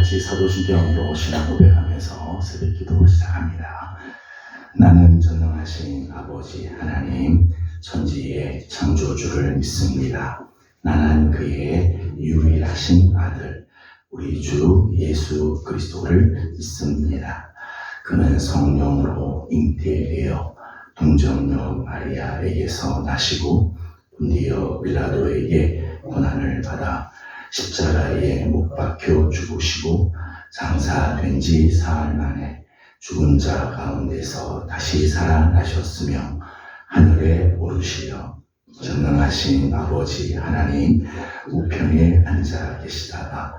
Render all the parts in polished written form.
같이 사도신경으로 신앙 고백하면서 새벽기도 시작합니다. 나는 전능하신 아버지 하나님 천지의 창조주를 믿습니다. 나는 그의 유일하신 아들 우리 주 예수 그리스도를 믿습니다. 그는 성령으로 잉태되어 동정녀 마리아에게서 나시고 본디어 빌라도에게 고난을 받아 십자가에 못 박혀 죽으시고 장사된 지 사흘 만에 죽은 자 가운데서 다시 살아나셨으며 하늘에 오르시려 전능하신 아버지 하나님 우편에 앉아 계시다가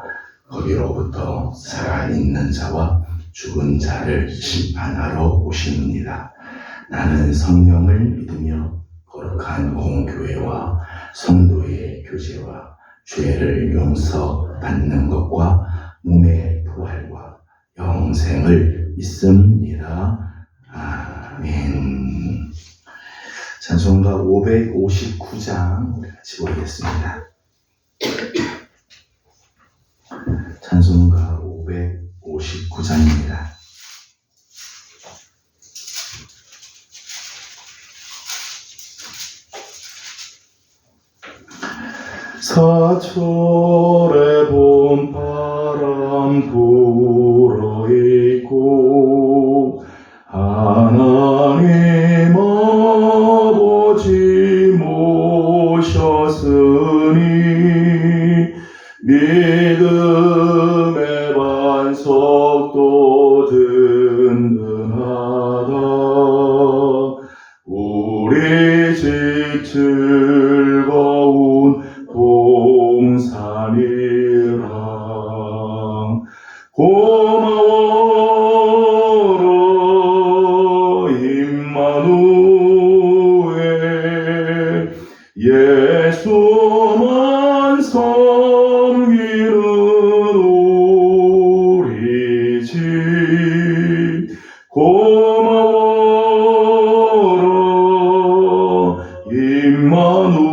거기로부터 살아있는 자와 죽은 자를 심판하러 오십니다. 나는 성령을 믿으며 거룩한 공교회와 성도의 교제와 죄를 용서받는 것과 몸의 부활과 영생을 믿습니다. 아멘. 찬송가 559장 우리 같이 보겠습니다. 찬송가 559장입니다. 사철의 봄바람 불어있고 하나님 아버지 모셨으니 믿음의 반석도 든든하다. 우리 집 즐거운 동산이라. 고마워라 임마누엘 예수만 섬기는 우리 집. 고마워라 임마누엘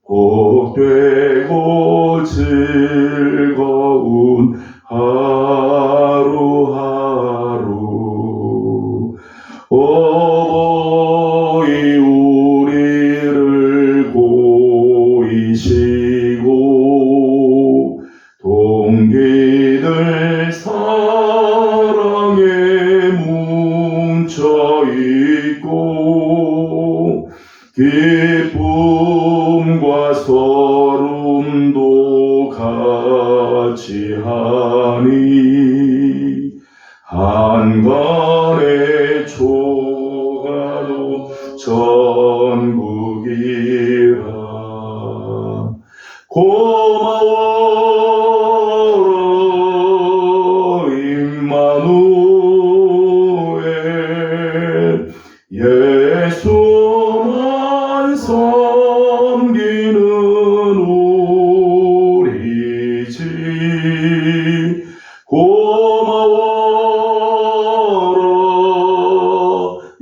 복되고 즐거운 하루하루. 어버이 우리를 고이시고 동기들 사랑에 뭉쳐있고 기쁨과 서름도 같이 하니 한간의 초가도 전국이라. 고마워라 임마누엘 예수만 섬기는 우리 집. 고마워라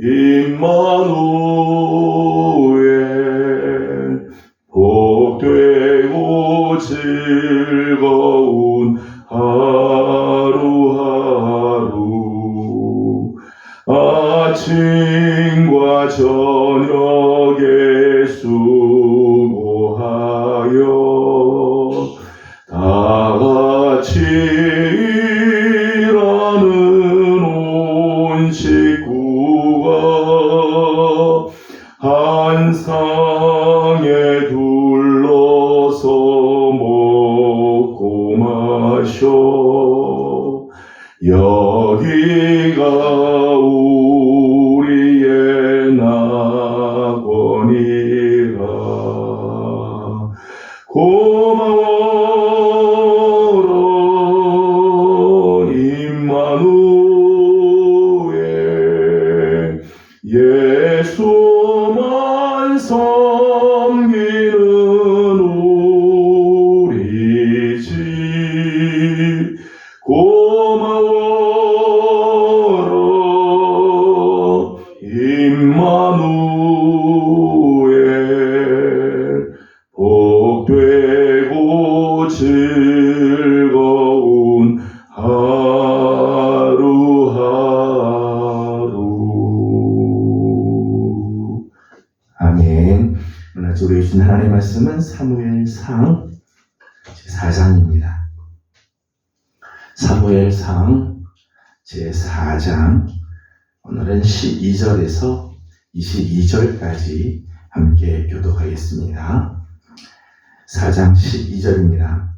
임마누엘 복되고 즐거운 하루하루. 아침과 저녁에 수고하여 다같이 일하는 온 식구가 한 상에 둘러서 먹고 마셔. 여기가 우리의 낙원이라. 고마워라 임마누엘 예수만 섬기는 우리 집. 고마워라 임마누엘 복되고 즐거운 그래서 우리 주신 하나님의 말씀은 사무엘상 4장입니다. 사무엘상 제4장, 오늘은 12절에서 22절까지 함께 교독하겠습니다. 4장 12절입니다.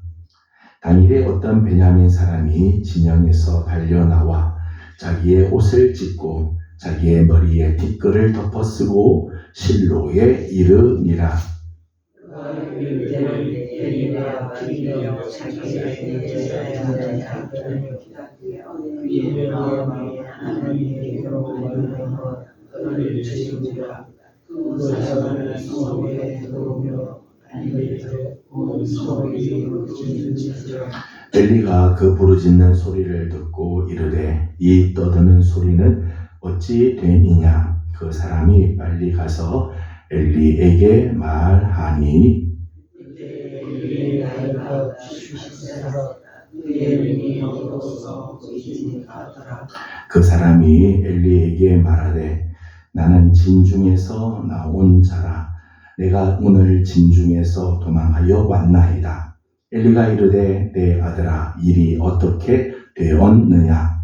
당일에 어떤 베냐민 사람이 진영에서 달려나와 자기의 옷을 찢고 자기의 머리에 티끌을 덮어쓰고 실로에 이르니라. 엘리가 그 부르짖는 소리를 듣고 이르되 이 떠드는 소리는 어찌 되느냐. 그 사람이 빨리 가서 엘리에게 말하니 그 사람이 엘리에게 말하되 나는 진중에서 나온 자라. 내가 오늘 진중에서 도망하여 왔나이다. 엘리가 이르되 내 아들아 일이 어떻게 되었느냐.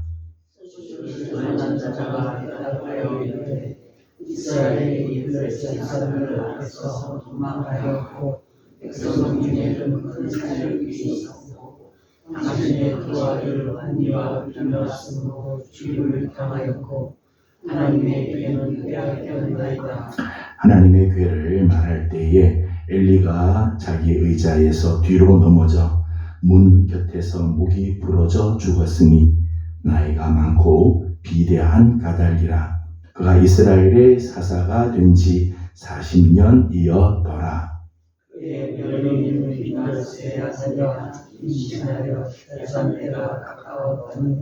이스라엘이 블레셋 앞에서 도망하였고 백성 중에는 큰 사역이 있었고 당신의 두 아들 언니와 비나스로 죽임을 당하였고 하나님의 괴는 빼앗겼나이다. 하나님의 괴를 말할 때에 엘리가 자기 의자에서 뒤로 넘어져 문 곁에서 목이 부러져 죽었으니 나이가 많고 비대한 가달이라. 그가 이스라엘의 사사가 된 지 40년이었더라. 그의 며느리는 비나스의 아들과 임신하여 결산 때가 가까웠더니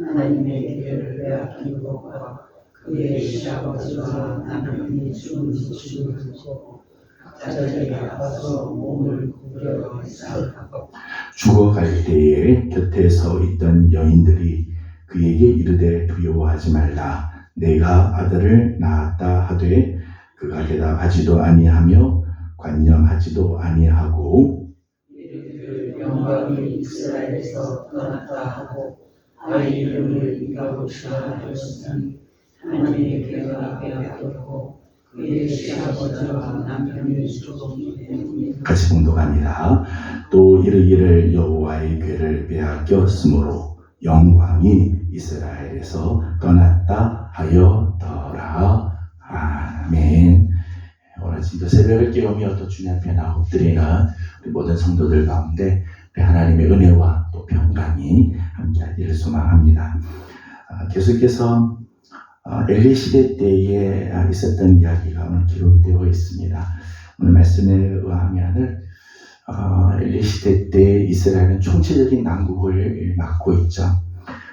하나님의 괴를 빼앗긴 것과 그의 시아버지와 남편이 죽은 소식을 듣고 갑자기 아파서 몸을 구부려 싸우고 죽어갈 때에 곁에 서 있던 여인들이 그에게 이르되 두려워하지 말라. 내가 아들을 낳았다 하되 그가 대답하지도 아니하며 관념하지도 아니하고 이르기를 영광이 이스라엘에서 떠났다 하고 아이 이름을 이가봇이라 하였으니 하나님의 괴가 빼앗겼고 그의 시아버지와 남편이 죽었기 때문이다. 같이 봉독합니다. 또 이르기를 여호와의 괴를 빼앗겼으므로 영광이 이스라엘에서 떠났다 하였더라. 아멘. 오늘 진짜 새벽을 깨우며 또 주님 앞에 엎드리는 우리 모든 성도들 가운데 하나님의 은혜와 또 평강이 함께하기를 소망합니다. 계속해서 엘리 시대 때에 있었던 이야기가 오늘 기록이 되어 있습니다. 오늘 말씀에 의하면 엘리 시대 때 이스라엘은 총체적인 난국을 맞고 있죠.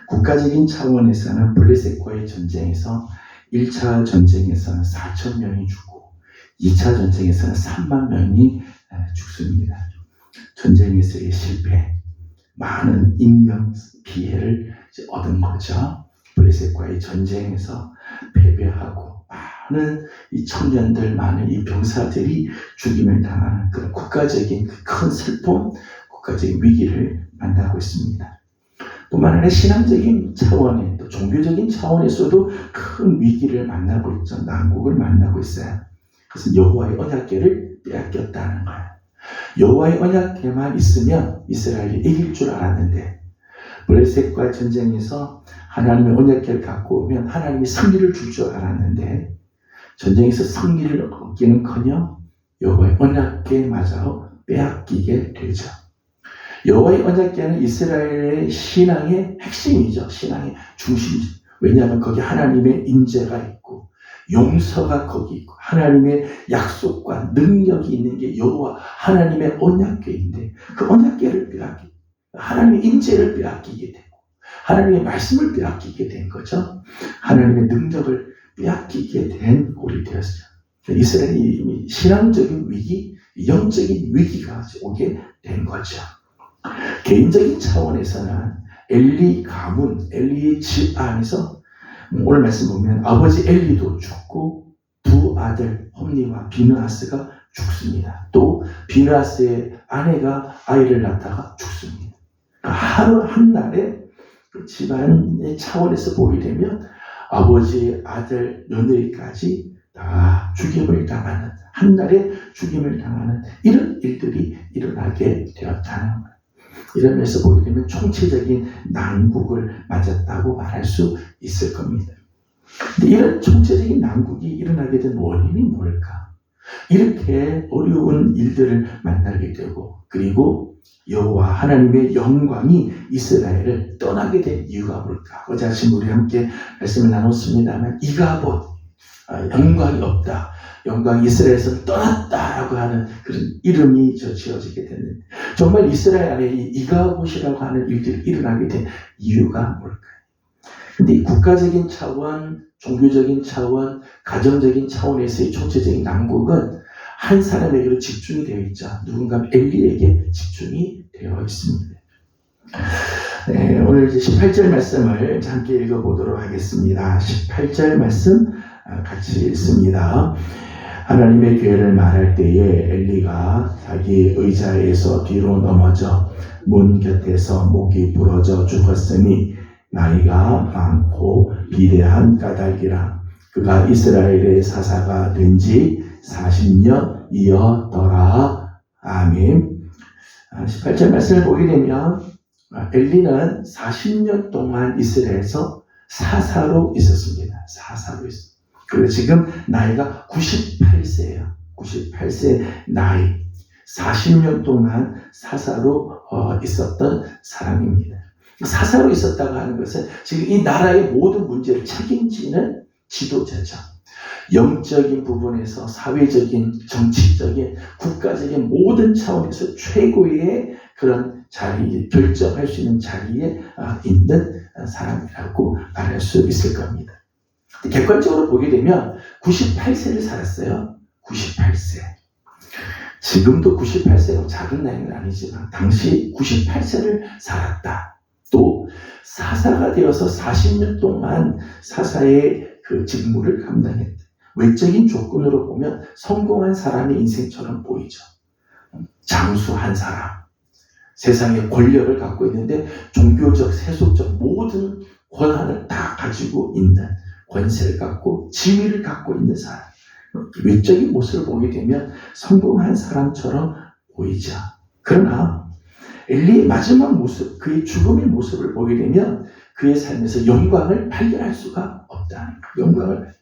국가적인 차원에서는 블레셋과의 전쟁에서 1차 전쟁에서는 4,000명이 죽고 2차 전쟁에서는 3만 명이 죽습니다. 전쟁에서의 실패, 많은 인명 피해를 얻은 거죠. 블레셋과의 전쟁에서 패배하고 많은 이 청년들, 많은 이 병사들이 죽임을 당하는 그런 국가적인 큰 슬픔, 국가적인 위기를 만나고 있습니다. 뿐만 아니라 신앙적인 차원에 또 종교적인 차원에서도 큰 위기를 만나고 있죠. 난국을 만나고 있어요. 그래서 여호와의 언약궤를 빼앗겼다는 거예요. 여호와의 언약궤만 있으면 이스라엘이 이길 줄 알았는데 블레셋과 전쟁에서 하나님의 언약궤를 갖고 오면 하나님이 승리를 줄 줄 알았는데 전쟁에서 승리를 얻기는커녕 여호와의 언약궤마저 빼앗기게 되죠. 여호와의 언약궤는 이스라엘의 신앙의 핵심이죠. 신앙의 중심이죠. 왜냐하면 거기 하나님의 임재가 있고 용서가 거기 있고 하나님의 약속과 능력이 있는 게 여호와 하나님의 언약궤인데 그 언약궤를 빼앗기, 하나님의 임재를 빼앗기게 되고 하나님의 말씀을 빼앗기게 된 거죠. 하나님의 능력을 빼앗기게 된 꼴이 되었어요. 이스라엘이 신앙적인 위기, 영적인 위기가 오게 된 거죠. 개인적인 차원에서는 엘리 가문, 엘리의 집 안에서 오늘 말씀 보면 아버지 엘리도 죽고 두 아들 홈니와 비느하스가 죽습니다. 또 비느하스의 아내가 아이를 낳다가 죽습니다. 하루 한날에 그 집안의 차원에서 보게 되면 아버지, 아들, 며느리까지 다 죽임을 당하는, 한날에 죽임을 당하는 이런 일들이 일어나게 되었다는 것. 이러면서 보게 되면 총체적인 난국을 맞았다고 말할 수 있을 겁니다. 근데 이런 총체적인 난국이 일어나게 된 원인이 뭘까? 이렇게 어려운 일들을 만나게 되고, 그리고 여호와 하나님의 영광이 이스라엘을 떠나게 된 이유가 뭘까? 어제 아침 우리 함께 말씀을 나눴습니다만, 이가봇, 영광이 없다, 영광이 이스라엘에서 떠났다라고 하는 그런 이름이 지어지게 됐는데, 정말 이스라엘 안에 이 이가봇이라고 하는 일들이 일어나게 된 이유가 뭘까요? 근데 이 국가적인 차원, 종교적인 차원, 가정적인 차원에서의 총체적인 난국은 한 사람에게로 집중이 되어 있죠. 누군가 엘리에게 집중이 되어 있습니다. 네, 오늘 이제 18절 말씀을 함께 읽어보도록 하겠습니다. 18절 말씀 같이 읽습니다. 하나님의 교회를 말할 때에 엘리가 자기 의자에서 뒤로 넘어져 문 곁에서 목이 부러져 죽었으니 나이가 많고 비대한 까닭이라. 그가 이스라엘의 사사가 된 지 40년이었더라. 아멘. 18절 말씀을 보게 되면 엘리는 40년 동안 이스라엘에서 사사로 있었습니다. 사사로 있었습니다. 그리고 지금 나이가 98세예요. 98세 나이. 40년 동안 사사로 있었던 사람입니다. 사사로 있었다고 하는 것은 지금 이 나라의 모든 문제를 책임지는 지도자죠. 영적인 부분에서 사회적인, 정치적인, 국가적인 모든 차원에서 최고의 그런 자리, 결정할 수 있는 자리에 있는 사람이라고 말할 수 있을 겁니다. 객관적으로 보게 되면 98세를 살았어요. 98세. 지금도 98세가 작은 나이는 아니지만 당시 98세를 살았다. 또 사사가 되어서 40년 동안 사사의 그 직무를 감당했다. 외적인 조건으로 보면 성공한 사람의 인생처럼 보이죠. 장수한 사람, 세상의 권력을 갖고 있는데 종교적, 세속적 모든 권한을 다 가지고 있는, 권세를 갖고 지위를 갖고 있는 사람. 외적인 모습을 보게 되면 성공한 사람처럼 보이죠. 그러나 엘리의 마지막 모습, 그의 죽음의 모습을 보게 되면 그의 삶에서 영광을 발견할 수가 없다는 거예요. 영광을.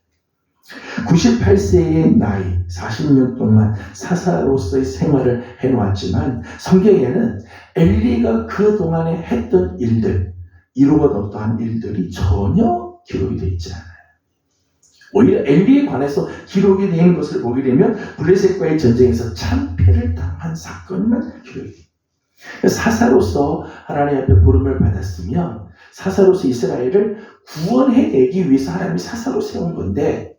98세의 나이, 40년 동안 사사로서의 생활을 해놓았지만 성경에는 엘리가 그동안에 했던 일들, 이루어본 어떠한 일들이 전혀 기록이 되어 있지 않아요. 오히려 엘리에 관해서 기록이 된 것을 보게 되면 블레셋과의 전쟁에서 참패를 당한 사건만 기록이 돼요. 사사로서 하나님 앞에 부름을 받았으면 사사로서 이스라엘을 구원해내기 위해서 하나님이 사사로 세운 건데,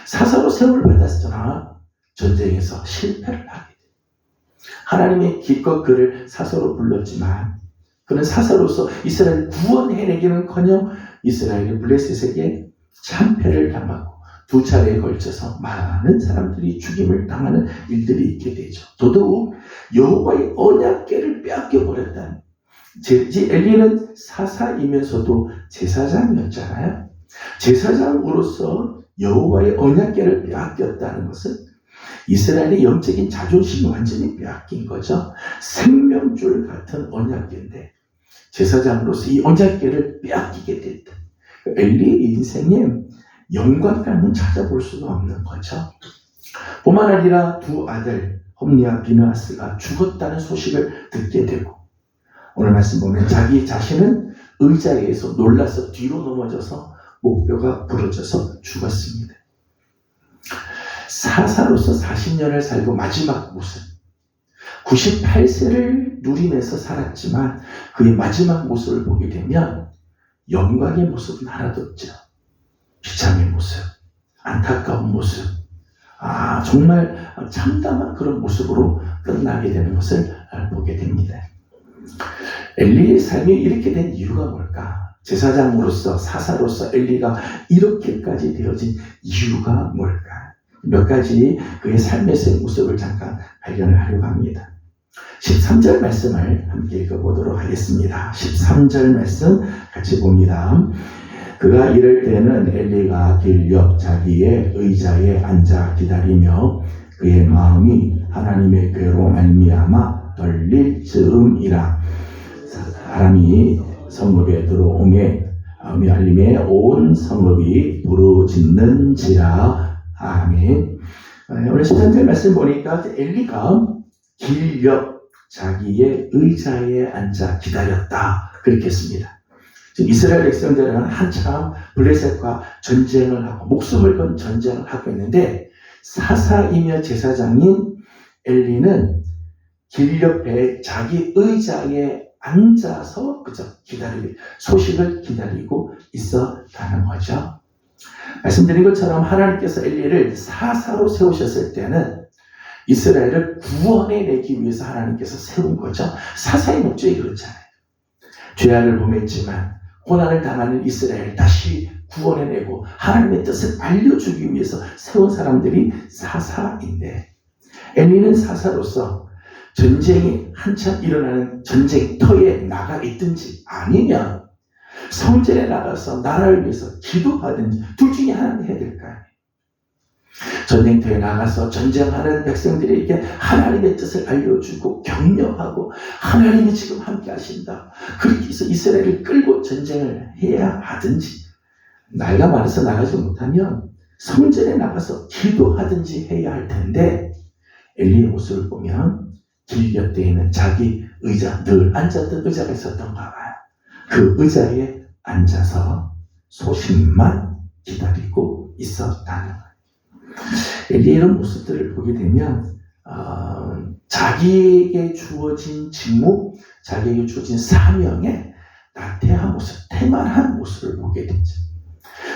사사로 세움을 받았으나 전쟁에서 실패를 하게 돼요. 하나님이 기껏 그를 사사로 불렀지만 그는 사사로서 이스라엘을 구원해내기는커녕 이스라엘이 블레셋에게 참패를 당하고 두 차례에 걸쳐서 많은 사람들이 죽임을 당하는 일들이 있게 되죠. 더더욱 여호와의 언약궤를 빼앗겨버렸다는. 엘리는 사사이면서도 제사장이었잖아요. 제사장으로서 여호와의 언약궤를 빼앗겼다는 것은 이스라엘의 영적인 자존심이 완전히 빼앗긴 거죠. 생명줄 같은 언약궤인데 제사장으로서 이 언약궤를 빼앗기게 됐다. 엘리의 인생에 영광감은 찾아볼 수가 없는 거죠. 뿐만 아니라 두 아들 홈리와 비느하스가 죽었다는 소식을 듣게 되고, 오늘 말씀 보면 자기 자신은 의자에서 놀라서 뒤로 넘어져서 목뼈가 부러져서 죽었습니다. 사사로서 40년을 살고 마지막 모습, 98세를 누리면서 살았지만 그의 마지막 모습을 보게 되면 영광의 모습은 하나도 없죠. 비참의 모습, 안타까운 모습, 정말 참담한 그런 모습으로 끝나게 되는 것을 보게 됩니다. 엘리의 삶이 이렇게 된 이유가 뭘까? 제사장으로서, 사사로서 엘리가 이렇게까지 되어진 이유가 뭘까? 몇 가지 그의 삶에서의 모습을 잠깐 발견을 하려고 합니다. 13절 말씀을 함께 읽어보도록 하겠습니다. 13절 말씀 같이 봅니다. 그가 이럴 때는 엘리가 길 옆 자기의 의자에 앉아 기다리며 그의 마음이 하나님의 괴로 말미암아 떨릴 즈음이라. 사람이 성읍에 들어오매 알림에 온 성읍이 부르짖는지라. 아멘. 오늘 13절 말씀 보니까 엘리가 길 옆 자기의 의자에 앉아 기다렸다 그렇게 했습니다. 지금 이스라엘 백성들은 한참 블레셋과 전쟁을 하고 목숨을 건 전쟁을 하고 있는데 사사이며 제사장인 엘리는 길 옆에 자기 의자에 앉아서 그저 소식을 기다리고 있었다는 거죠. 말씀드린 것처럼 하나님께서 엘리를 사사로 세우셨을 때는 이스라엘을 구원해내기 위해서 하나님께서 세운 거죠. 사사의 목적이 그렇잖아요. 죄악을 범했지만 고난을 당하는 이스라엘을 다시 구원해내고 하나님의 뜻을 알려주기 위해서 세운 사람들이 사사인데, 엘리는 사사로서 전쟁이 한참 일어나는 전쟁터에 나가 있든지 아니면 성전에 나가서 나라를 위해서 기도하든지 둘 중에 하나는 해야 될 거 아니에요. 전쟁터에 나가서 전쟁하는 백성들에게 하나님의 뜻을 알려주고 격려하고 하나님이 지금 함께 하신다, 그렇게 해서 이스라엘을 끌고 전쟁을 해야 하든지, 나이가 많아서 나가지 못하면 성전에 나가서 기도하든지 해야 할 텐데, 엘리의 모습을 보면 길 옆에 있는 자기 의자, 늘 앉았던 의자가 있었던가 봐요. 그 의자에 앉아서 소식만 기다리고 있었다는 거예요. 엘리의 이런 모습들을 보게 되면 자기에게 주어진 직무, 자기에게 주어진 사명에 나태한 모습, 태만한 모습을 보게 되죠.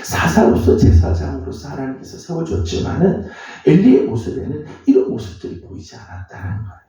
사사로서 제사장으로서 하나님께서 세워줬지만은 엘리의 모습에는 이런 모습들이 보이지 않았다는 거예요.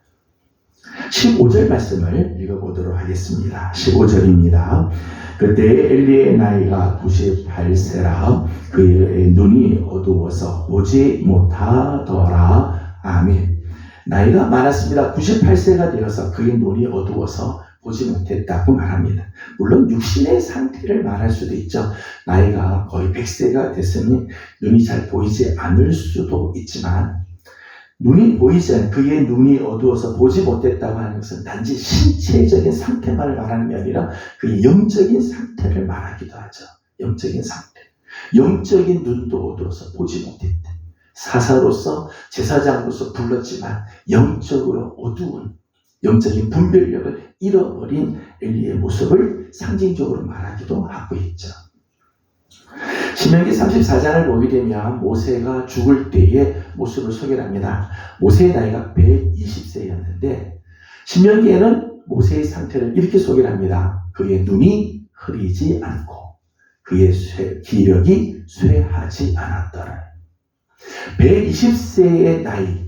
15절 말씀을 읽어보도록 하겠습니다. 15절입니다. 그때 엘리의 나이가 98세라 그의 눈이 어두워서 보지 못하더라. 아멘. 나이가 많았습니다. 98세가 되어서 그의 눈이 어두워서 보지 못했다고 말합니다. 물론 육신의 상태를 말할 수도 있죠. 나이가 거의 100세가 됐으니 눈이 잘 보이지 않을 수도 있지만, 눈이 보이지 않는, 그의 눈이 어두워서 보지 못했다고 하는 것은 단지 신체적인 상태만을 말하는 게 아니라 그 영적인 상태를 말하기도 하죠. 영적인 상태. 영적인 눈도 어두워서 보지 못했다. 사사로서 제사장으로서 불렀지만 영적으로 어두운, 영적인 분별력을 잃어버린 엘리의 모습을 상징적으로 말하기도 하고 있죠. 신명기 34장을 보게 되면 모세가 죽을 때의 모습을 소개합니다. 모세의 나이가 120세였는데 신명기에는 모세의 상태를 이렇게 소개합니다. 그의 눈이 흐리지 않고 그의 기력이 쇠하지 않았더라. 120세의 나이,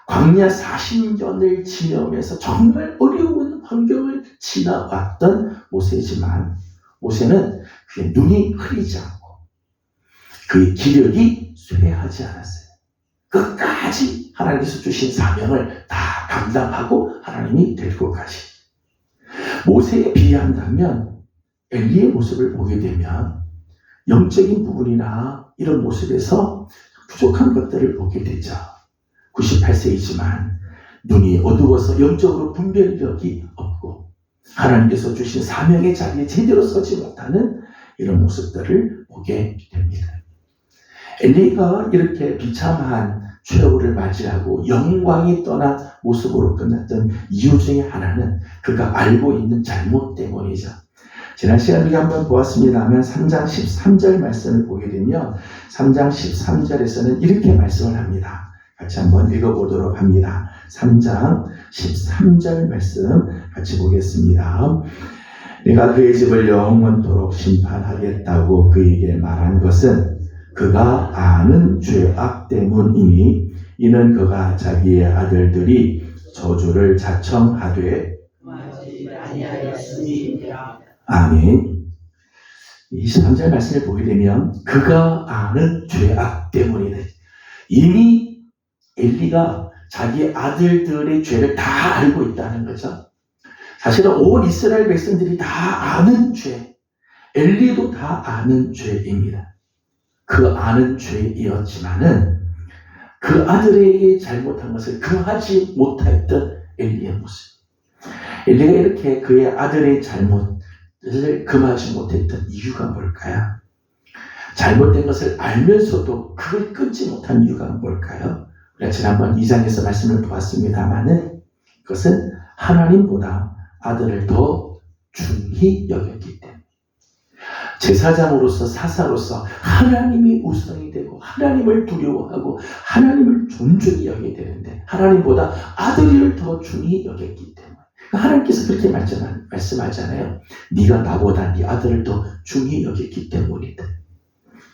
광야 40년을 지내면서 정말 어려운 환경을 지나왔던 모세지만, 모세는 그의 눈이 흐리지 않고 그의 기력이 쇠하지 않았어요. 끝까지 하나님께서 주신 사명을 다 감당하고 하나님이 데리고 가시. 모세에 비한다면 엘리의 모습을 보게 되면 영적인 부분이나 이런 모습에서 부족한 것들을 보게 되죠. 98세이지만 눈이 어두워서 영적으로 분별력이 없고 하나님께서 주신 사명의 자리에 제대로 서지 못하는 이런 모습들을 보게 됩니다. 엘리가 이렇게 비참한 최후를 맞이하고 영광이 떠난 모습으로 끝났던 이유 중에 하나는 그가 알고 있는 잘못 때문이죠. 지난 시간에 우리가 한번 보았습니다만 3장 13절 말씀을 보게 되면 3장 13절에서는 이렇게 말씀을 합니다. 같이 한번 읽어보도록 합니다. 3장 13절 말씀 같이 보겠습니다. 내가 그의 집을 영원토록 심판하겠다고 그에게 말한 것은 그가 아는 죄악 때문이니 이는 그가 자기의 아들들이 저주를 자청하되 아멘. 23절 말씀을 보게 되면 그가 아는 죄악 때문이네. 이미 엘리가 자기 아들들의 죄를 다 알고 있다는 거죠. 사실은 온 이스라엘 백성들이 다 아는 죄, 엘리도 다 아는 죄입니다. 그 아는 죄이었지만은 그 아들에게 잘못한 것을 금하지 못했던 엘리의 모습. 엘리가 이렇게 그의 아들의 잘못을 금하지 못했던 이유가 뭘까요? 잘못된 것을 알면서도 그걸 끊지 못한 이유가 뭘까요? 우리가 지난번 2장에서 말씀을 보았습니다마는 그것은 하나님보다 아들을 더 중히 여겼기 때문에 제사장으로서 사사로서 하나님이 우선이 되고 하나님을 두려워하고 하나님을 존중히 여기게 되는데 하나님보다 아들을 더 중히 여겼기 때문에 하나님께서 그렇게 말씀하잖아요. 네가 나보다 네 아들을 더 중히 여겼기 때문이다.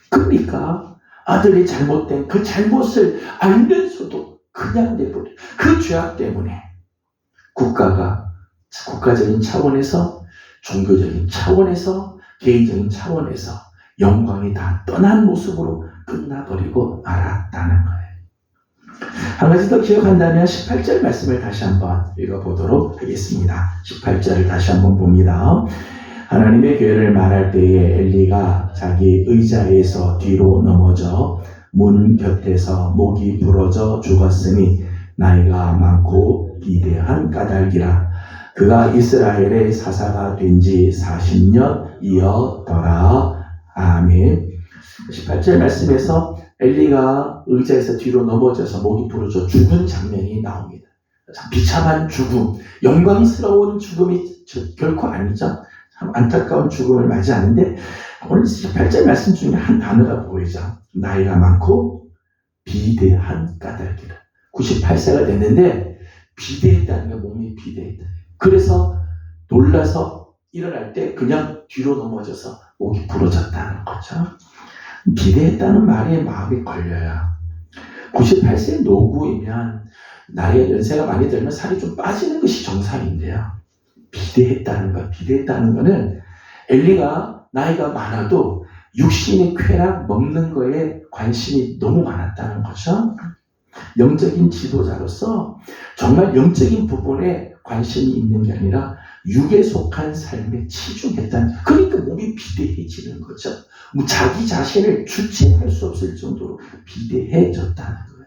그러니까 아들이 잘못된 그 잘못을 알면서도 그냥 내버려. 그 죄악 때문에 국가적인 차원에서 종교적인 차원에서 개인적인 차원에서 영광이 다 떠난 모습으로 끝나버리고 말았다는 거예요. 한 가지 더 기억한다면 18절 말씀을 다시 한번 읽어보도록 하겠습니다. 18절을 다시 한번 봅니다. 하나님의 교회를 말할 때에 엘리가 자기 의자에서 뒤로 넘어져 문 곁에서 목이 부러져 죽었으니 나이가 많고 비대한 까닭이라. 그가 이스라엘의 사사가 된 지 40년이었더라. 아멘. 18절 말씀에서 엘리가 의자에서 뒤로 넘어져서 목이 부러져 죽은 장면이 나옵니다. 참 비참한 죽음, 영광스러운 죽음이 결코 아니죠. 참 안타까운 죽음을 맞이하는데 오늘 18절 말씀 중에 한 단어가 보이죠. 나이가 많고 비대한 까닭이라. 98세가 됐는데 비대했다는 게 몸이 비대했다. 그래서 놀라서 일어날 때 그냥 뒤로 넘어져서 목이 부러졌다는 거죠. 비대했다는 말에 마음이 걸려요. 98세 노구이면 나이가 연세가 많이 들면 살이 좀 빠지는 것이 정상인데요. 비대했다는 거는 엘리가 나이가 많아도 육신의 쾌락 먹는 거에 관심이 너무 많았다는 거죠. 영적인 지도자로서 정말 영적인 부분에 관심이 있는 게 아니라 육에 속한 삶에 치중했다는, 그러니까 몸이 비대해지는 거죠. 자기 자신을 주체할 수 없을 정도로 비대해졌다는 거예요.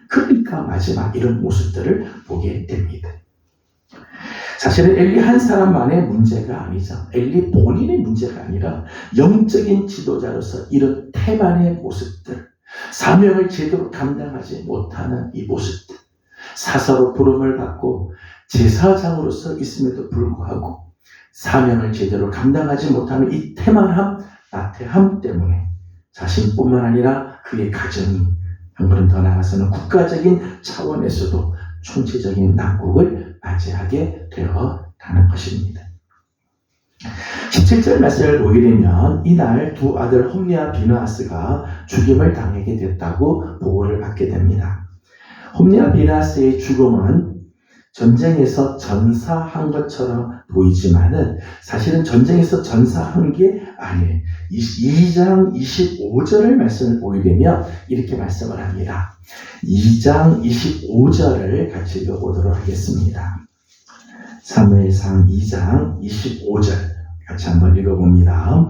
그러니까 마지막 이런 모습들을 보게 됩니다. 사실은 엘리 한 사람만의 문제가 아니죠. 엘리 본인의 문제가 아니라 영적인 지도자로서 이런 태만의 모습들, 사명을 제대로 감당하지 못하는 이 모습들, 사사로 부름을 받고 제사장으로서 있음에도 불구하고 사명을 제대로 감당하지 못하는 이 태만함, 나태함 때문에 자신뿐만 아니라 그의 가정이, 한 걸음 더 나아가서는 국가적인 차원에서도 총체적인 난국을 맞이하게 되었다는 것입니다. 17절 말씀을 보게 되면 이날 두 아들 홈리와 비느하스가 죽임을 당하게 됐다고 보고를 받게 됩니다. 홈리와 비느하스의 죽음은 전쟁에서 전사한 것처럼 보이지만은 사실은 전쟁에서 전사한 게 아니에요. 2장 25절을 말씀을 보게 되면 이렇게 말씀을 합니다. 2장 25절을 같이 읽어보도록 하겠습니다. 사무엘상 2장 25절 같이 한번 읽어봅니다.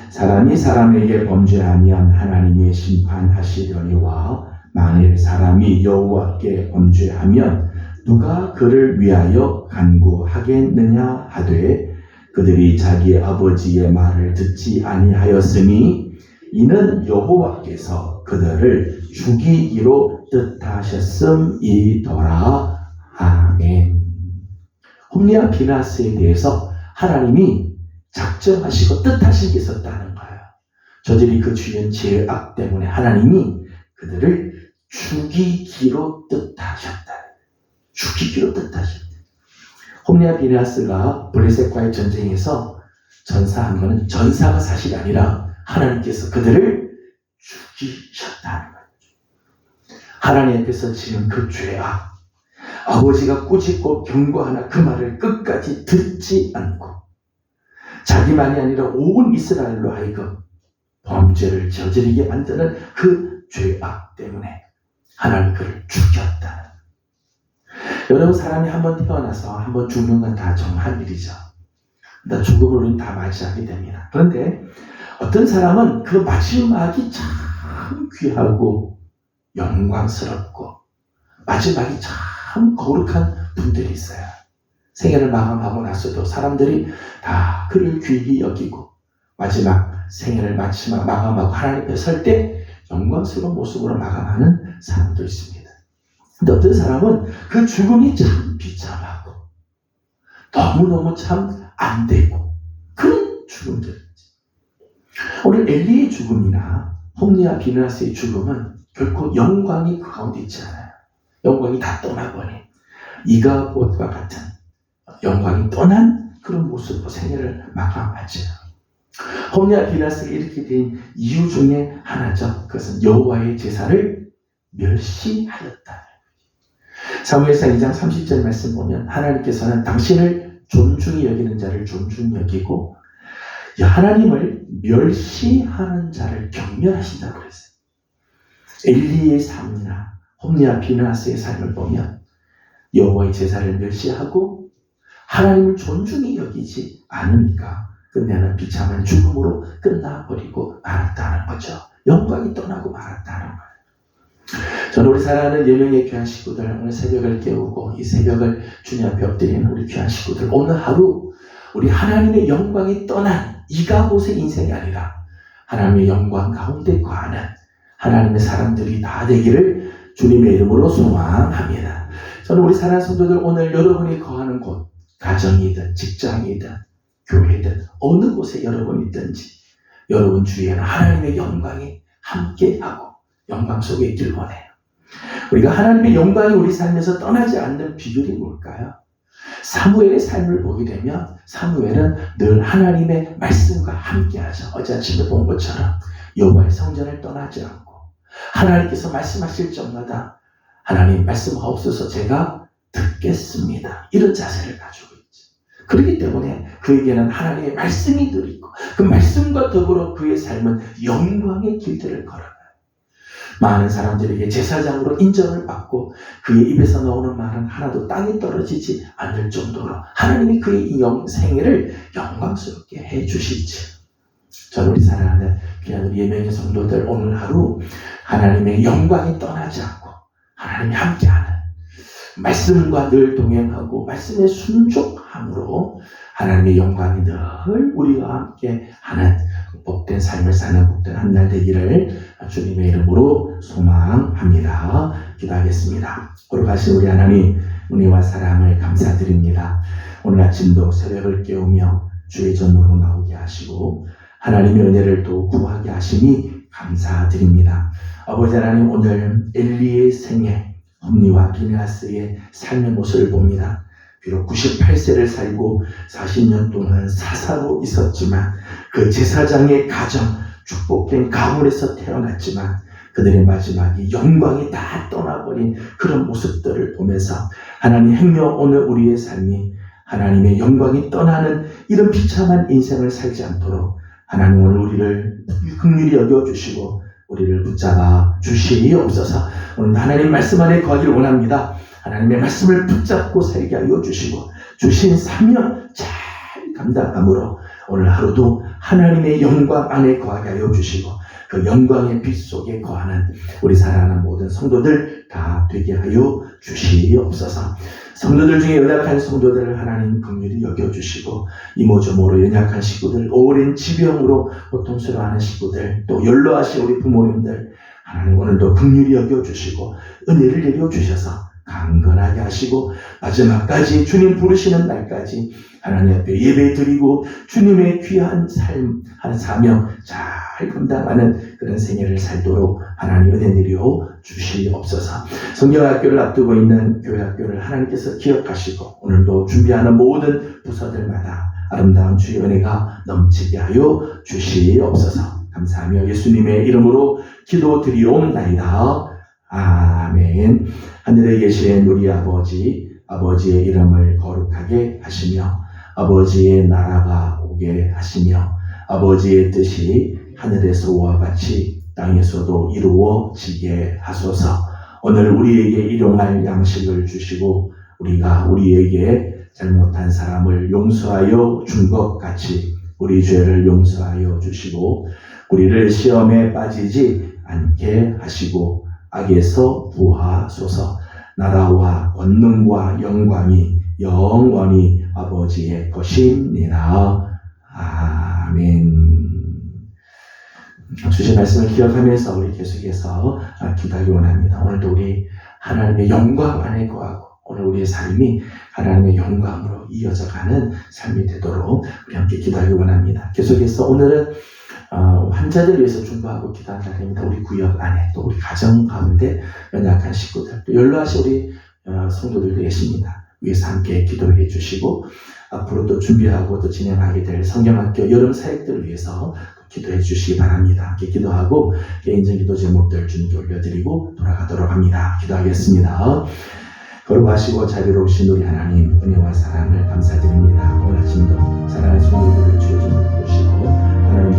사람이 사람에게 범죄하면 하나님이 심판하시려니와 만일 사람이 여호와께 범죄하면 누가 그를 위하여 간구하겠느냐 하되 그들이 자기 아버지의 말을 듣지 아니하였으니 이는 여호와께서 그들을 죽이기로 뜻하셨음이더라. 아멘. 홈리와 비느하스에 대해서 하나님이 작정하시고 뜻하신 게 있었다는 거예요. 저들이 그 지은 죄악 때문에 하나님이 그들을 죽이기로 뜻하셨다. 죽이기로 뜻하셨다. 홈리와 비느하스가 블레셋과의 전쟁에서 전사한 것은 전사가 사실이 아니라 하나님께서 그들을 죽이셨다는 거예요. 하나님 앞에서 지은 그 죄악, 아버지가 꾸짖고 경고하나 그 말을 끝까지 듣지 않고 자기만이 아니라 온 이스라엘로 하여금 범죄를 저지르게 만드는 그 죄악 때문에 하나님이 그를 죽였다. 여러분, 사람이 한번 태어나서 한번 죽는 건 다 정한 일이죠. 그러니까 죽음을 우리는 다 맞이하게 됩니다. 그런데 어떤 사람은 그 마지막이 참 귀하고 영광스럽고 마지막이 참 거룩한 분들이 있어요. 생애를 마감하고 나서도 사람들이 다 그를 귀히 여기고 마지막 생애를 마감하고 하나님 앞에 설 때 영광스러운 모습으로 마감하는 사람도 있습니다. 근데 어떤 사람은 그 죽음이 참 비참하고 너무너무 참 안 되고 그런 죽음들. 오늘 엘리의 죽음이나 홈리와 비느하스의 죽음은 결코 영광이 그 가운데 있지 않아요. 영광이 다 떠나버린 이가봇과 같은 영광이 떠난 그런 모습으로 생애를 마감하죠. 홈리와 비느하스가 이렇게 된 이유 중에 하나죠. 그것은 여호와의 제사를 멸시하였다. 사무엘상 2장 30절 말씀 보면 하나님께서는 당신을 존중히 여기는 자를 존중히 여기고 하나님을 멸시하는 자를 경멸하신다고 그랬어요. 엘리의 삶이나 홈리와 비느하스의 삶을 보면 여호와의 제사를 멸시하고 하나님을 존중히 여기지 않으니까 끝내는 비참한 죽음으로 끝나버리고 말았다는 거죠. 영광이 떠나고 말았다는 거예요. 저는 우리 사랑하는 예명의 귀한 식구들, 오늘 새벽을 깨우고 이 새벽을 주님 앞에 엎드리는 우리 귀한 식구들, 오늘 하루 우리 하나님의 영광이 떠난 이가봇의 인생이 아니라 하나님의 영광 가운데 거하는 하나님의 사람들이 다 되기를 주님의 이름으로 소망합니다. 저는 우리 사랑하는 성도들, 오늘 여러분이 거하는 곳, 가정이든 직장이든 교회든 어느 곳에 여러분이 있든지 여러분 주위에는 하나님의 영광이 함께하고 영광 속에 있길 원해요. 우리가 하나님의 영광이 우리 삶에서 떠나지 않는 비결이 뭘까요? 사무엘의 삶을 보게 되면 사무엘은 늘 하나님의 말씀과 함께하죠. 어제 아침에 본 것처럼 여호와의 성전을 떠나지 않고 하나님께서 말씀하실 적마다 하나님 말씀하옵소서 제가 듣겠습니다. 이런 자세를 가지고 있죠. 그렇기 때문에 그에게는 하나님의 말씀이 늘 있고 그 말씀과 더불어 그의 삶은 영광의 길들을 걸어요. 많은 사람들에게 제사장으로 인정을 받고 그의 입에서 나오는 말은 하나도 땅에 떨어지지 않을 정도로 하나님이 그의 생애를 영광스럽게 해주시지. 저는 우리 사랑하는 귀한 우리 예명의 성도들, 오늘 하루 하나님의 영광이 떠나지 않고 하나님이 함께하는 말씀과 늘 동행하고 말씀에 순종함으로 하나님의 영광이 늘 우리와 함께하는 복된 삶을 사는 복된 한 날 되기를 주님의 이름으로 소망합니다. 기도하겠습니다. 거룩하신 우리 하나님, 은혜와 사랑을 감사드립니다. 오늘 아침도 새벽을 깨우며 주의 전으로 나오게 하시고 하나님의 은혜를 또 구하게 하시니 감사드립니다. 아버지 하나님, 오늘 엘리의 생애, 홈리와 비느하스의 삶의 모습을 봅니다. 비록 98세를 살고 40년 동안 사사로 있었지만 그 제사장의 가정, 축복된 가문에서 태어났지만 그들의 마지막이 영광이 다 떠나버린 그런 모습들을 보면서 하나님 행여 오늘 우리의 삶이 하나님의 영광이 떠나는 이런 비참한 인생을 살지 않도록 하나님 오늘 우리를 긍휼히 여겨주시고 우리를 붙잡아 주시옵소서. 오늘 하나님 말씀 안에 거하기를 원합니다. 하나님의 말씀을 붙잡고 살게 하여 주시고 주신 사명 잘 감당함으로 오늘 하루도 하나님의 영광 안에 거하게 하여 주시고 그 영광의 빛 속에 거하는 우리 사랑하는 모든 성도들 다 되게 하여 주시옵소서. 성도들 중에 연약한 성도들을 하나님 긍휼히 여겨주시고 이모저모로 연약한 식구들, 오랜 지병으로 고통스러워하는 식구들, 또 연로하신 우리 부모님들 하나님 오늘도 긍휼히 여겨주시고 은혜를 내려주셔서 강건하게 하시고 마지막까지 주님 부르시는 날까지 하나님 앞에 예배 드리고 주님의 귀한 삶, 한 사명 잘 감당하는 그런 생애를 살도록 하나님 은혜 내려 주시옵소서. 성경학교를 앞두고 있는 교회학교를 하나님께서 기억하시고 오늘도 준비하는 모든 부서들마다 아름다운 주의 은혜가 넘치게 하여 주시옵소서. 감사하며 예수님의 이름으로 기도드리옵나이다. 아멘. 하늘에 계신 우리 아버지, 아버지의 이름을 거룩하게 하시며 아버지의 나라가 오게 하시며 아버지의 뜻이 하늘에서와 같이 땅에서도 이루어지게 하소서. 오늘 우리에게 일용할 양식을 주시고 우리가 우리에게 잘못한 사람을 용서하여 준 것 같이 우리 죄를 용서하여 주시고 우리를 시험에 빠지지 않게 하시고 악에서 구하소서. 나라와 권능과 영광이 영원히 아버지의 것입니다. 아멘. 주신 말씀을 기억하면서 우리 계속해서 기도하기 원합니다. 오늘도 우리 하나님의 영광 안에 거하고 오늘 우리의 삶이 하나님의 영광으로 이어져가는 삶이 되도록 우리 함께 기도하기 원합니다. 계속해서 오늘은 환자들 위해서 중보하고 기도하는 날입니다. 우리 구역 안에 또 우리 가정 가운데 연약한 식구들 또 연로하신 우리 성도들도 계십니다. 위에서 함께 기도해 주시고 앞으로 또 준비하고 또 진행하게 될 성경학교 여름 사역들을 위해서 기도해 주시기 바랍니다. 함께 기도하고 개인적인 기도 제목들 주님께 올려드리고 돌아가도록 합니다. 기도하겠습니다. 거룩하시고 자비로우신 우리 하나님 은혜와 사랑을 감사드립니다. 오늘 아침도 사랑하는 성도들을 주여 좀 보시고 하나님